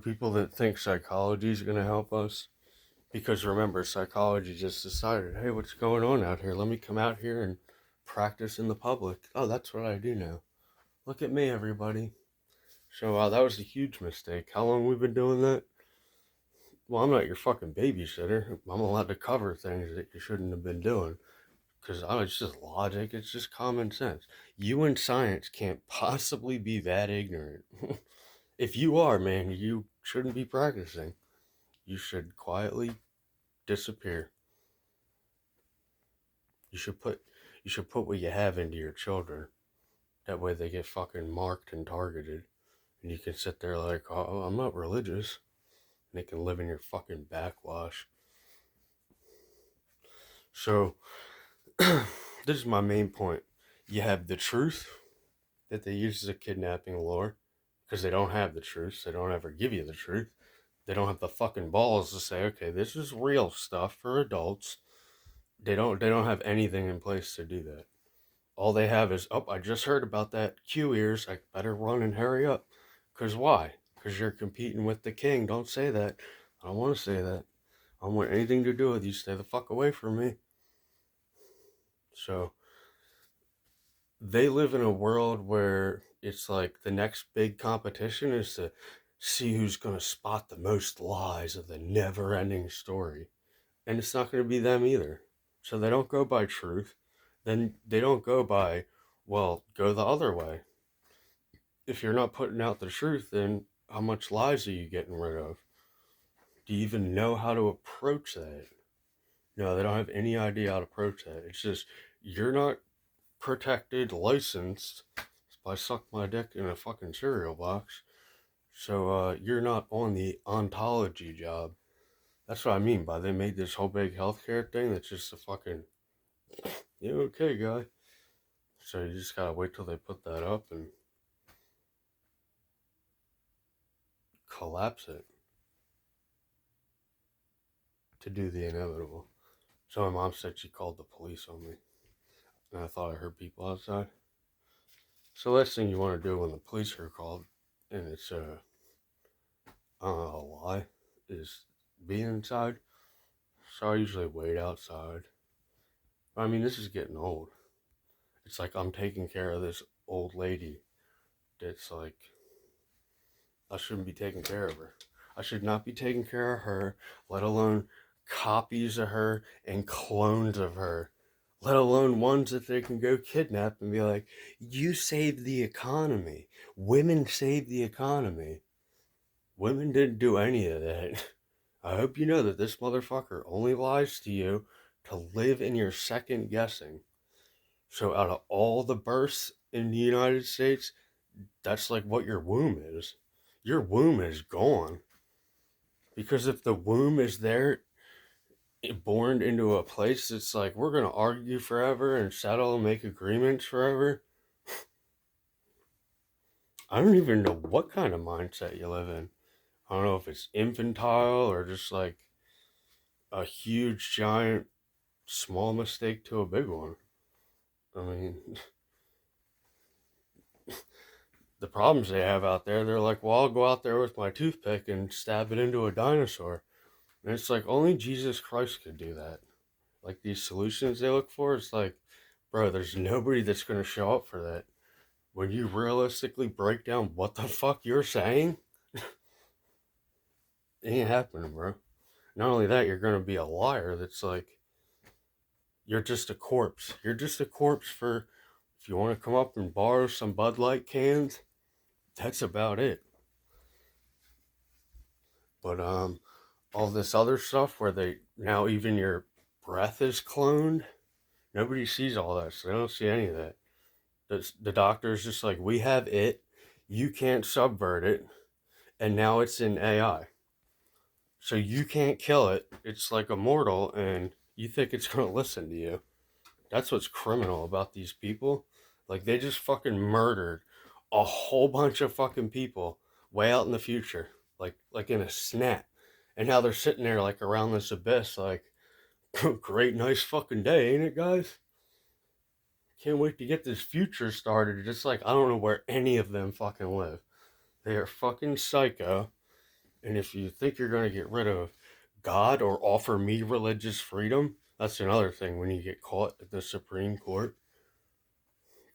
people that think psychology is going to help us, because remember, psychology just decided, hey, what's going on out here? Let me come out here and practice in the public. Oh, that's what I do now. Look at me, everybody. So that was a huge mistake. How long we been doing that? Well, I'm not your fucking babysitter. I'm allowed to cover things that you shouldn't have been doing. Because it's just logic. It's just common sense. You in science can't possibly be that ignorant. If you are, man, you shouldn't be practicing. You should quietly disappear. You should put what you have into your children. That way they get fucking marked and targeted. And you can sit there like, oh, I'm not religious. And they can live in your fucking backwash. So, this is my main point. You have the truth that they use as a kidnapping lure. Because they don't have the truth. So they don't ever give you the truth. They don't have the fucking balls to say, okay, this is real stuff for adults. They don't have anything in place to do that. All they have is, oh, I just heard about that Q ears. I better run and hurry up. Because why? Because you're competing with the king. Don't say that. I don't want to say that. I don't want anything to do with you. Stay the fuck away from me. So, they live in a world where it's like the next big competition is to see who's going to spot the most lies of the never-ending story. And it's not going to be them either. So they don't go by truth. Then they don't go by, well, go the other way. If you're not putting out the truth, then how much lies are you getting rid of? Do you even know how to approach that? No, they don't have any idea how to approach that. It's just, you're not protected, licensed. I suck my dick in a fucking cereal box. So you're not on the ontology job. That's what I mean by they made this whole big healthcare thing that's just a fucking, yeah, okay, guy. So you just gotta wait till they put that up and collapse it to do the inevitable. So my mom said she called the police on me. And I thought I heard people outside. So last thing you want to do when the police are called, and it's I don't know, a lie, is be inside. So I usually wait outside. I mean, this is getting old. It's like I'm taking care of this old lady that's like, I shouldn't be taking care of her. I should not be taking care of her, let alone copies of her and clones of her, let alone ones that they can go kidnap and be like, you saved the economy. Women saved the economy. Women didn't do any of that. I hope you know that this motherfucker only lies to you to live in your second guessing. So out of all the births in the United States, that's like what your womb is. Your womb is gone. Because if the womb is there, born into a place that's like, we're going to argue forever and settle and make agreements forever. I don't even know what kind of mindset you live in. I don't know if it's infantile or just like a huge, giant, small mistake to a big one. I mean, the problems they have out there, they're like, well, I'll go out there with my toothpick and stab it into a dinosaur. And it's like, only Jesus Christ could do that. Like, these solutions they look for, it's like, bro, there's nobody that's going to show up for that. When you realistically break down what the fuck you're saying, it ain't happening, bro. Not only that, you're going to be a liar that's like, you're just a corpse. You're just a corpse for, if you want to come up and borrow some Bud Light cans, that's about it. But all this other stuff where they, now even your breath is cloned, nobody sees all that, so they don't see any of that. The doctor's just like, we have it, you can't subvert it, and now it's in AI. So you can't kill it, it's like immortal, and you think it's going to listen to you. That's what's criminal about these people. Like, they just fucking murdered a whole bunch of fucking people way out in the future. Like in a snap. And now they're sitting there like around this abyss like, great, nice fucking day, ain't it, guys? Can't wait to get this future started. Just like, I don't know where any of them fucking live. They are fucking psycho. And if you think you're going to get rid of God or offer me religious freedom, that's another thing when you get caught at the Supreme Court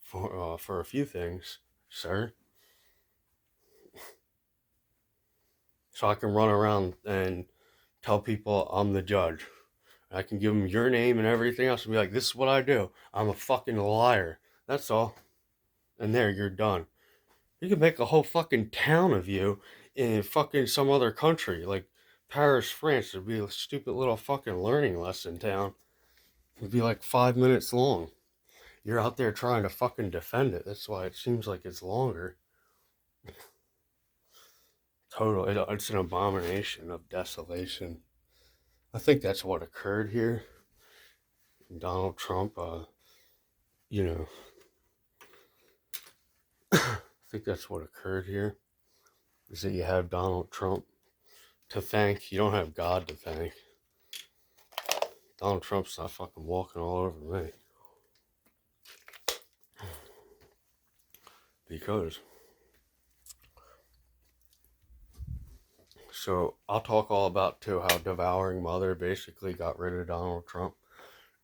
for a few things, sir. So I can run around and tell people I'm the judge. I can give them your name and everything else and be like, this is what I do. I'm a fucking liar. That's all. And there, you're done. You can make a whole fucking town of you in fucking some other country, like Paris, France. It'd be a stupid little fucking learning lesson town. It'd be like 5 minutes long. You're out there trying to fucking defend it. That's why it seems like it's longer. It's an abomination of desolation. I think that's what occurred here. Donald Trump, you know, I think that's what occurred here. Is that you have Donald Trump to thank. You don't have God to thank. Donald Trump's not fucking walking all over me. Because. So I'll talk all about too how Devouring Mother basically got rid of Donald Trump.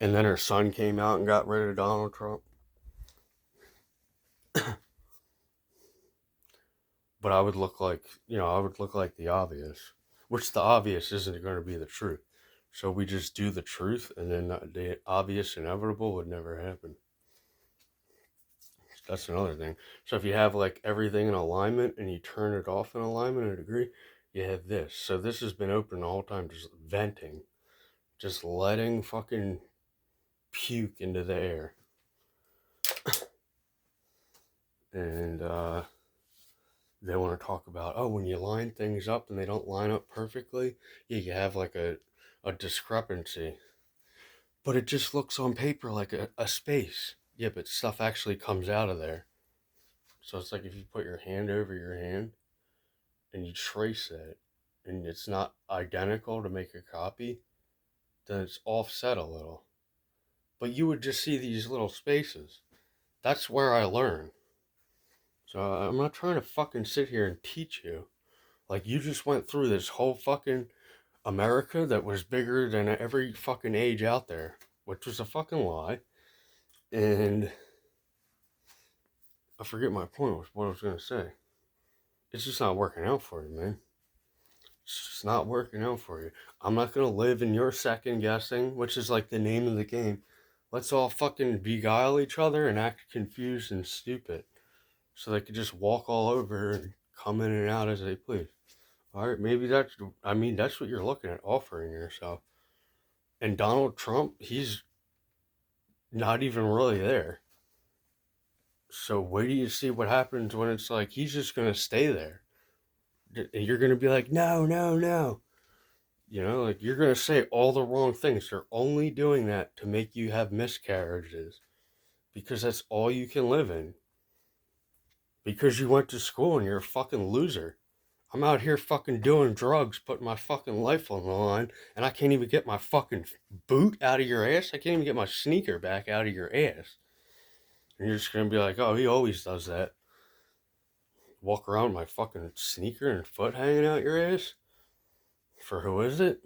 And then her son came out and got rid of Donald Trump. But I would look like, the obvious. Which the obvious isn't going to be the truth. So we just do the truth, and then the obvious inevitable would never happen. That's another thing. So if you have like everything in alignment and you turn it off in alignment and agree, you have this. So this has been open the whole time, just venting. Just letting fucking puke into the air. And they want to talk about, when you line things up and they don't line up perfectly, you have like a discrepancy. But it just looks on paper like a space. Yeah, but stuff actually comes out of there. So it's like if you put your hand over your hand and you trace it and it's not identical to make a copy, then it's offset a little. But you would just see these little spaces. That's where I learn. So I'm not trying to fucking sit here and teach you. Like, you just went through this whole fucking America that was bigger than every fucking age out there, which was a fucking lie. And I forget my point was what I was going to say. It's just not working out for you, man. It's just not working out for you. I'm not going to live in your second guessing, which is like the name of the game. Let's all fucking beguile each other and act confused and stupid. So they could just walk all over and come in and out as they please. Alright, maybe that's what you're looking at, offering yourself. And Donald Trump, he's not even really there. So wait till you see what happens when it's like, he's just going to stay there. And you're going to be like, no, no, no. Like, you're going to say all the wrong things. They're only doing that to make you have miscarriages. Because that's all you can live in. Because you went to school and you're a fucking loser. I'm out here fucking doing drugs, putting my fucking life on the line, and I can't even get my fucking boot out of your ass. I can't even get my sneaker back out of your ass. And you're just gonna be like, oh, he always does that. Walk around with my fucking sneaker and foot hanging out your ass? For who is it?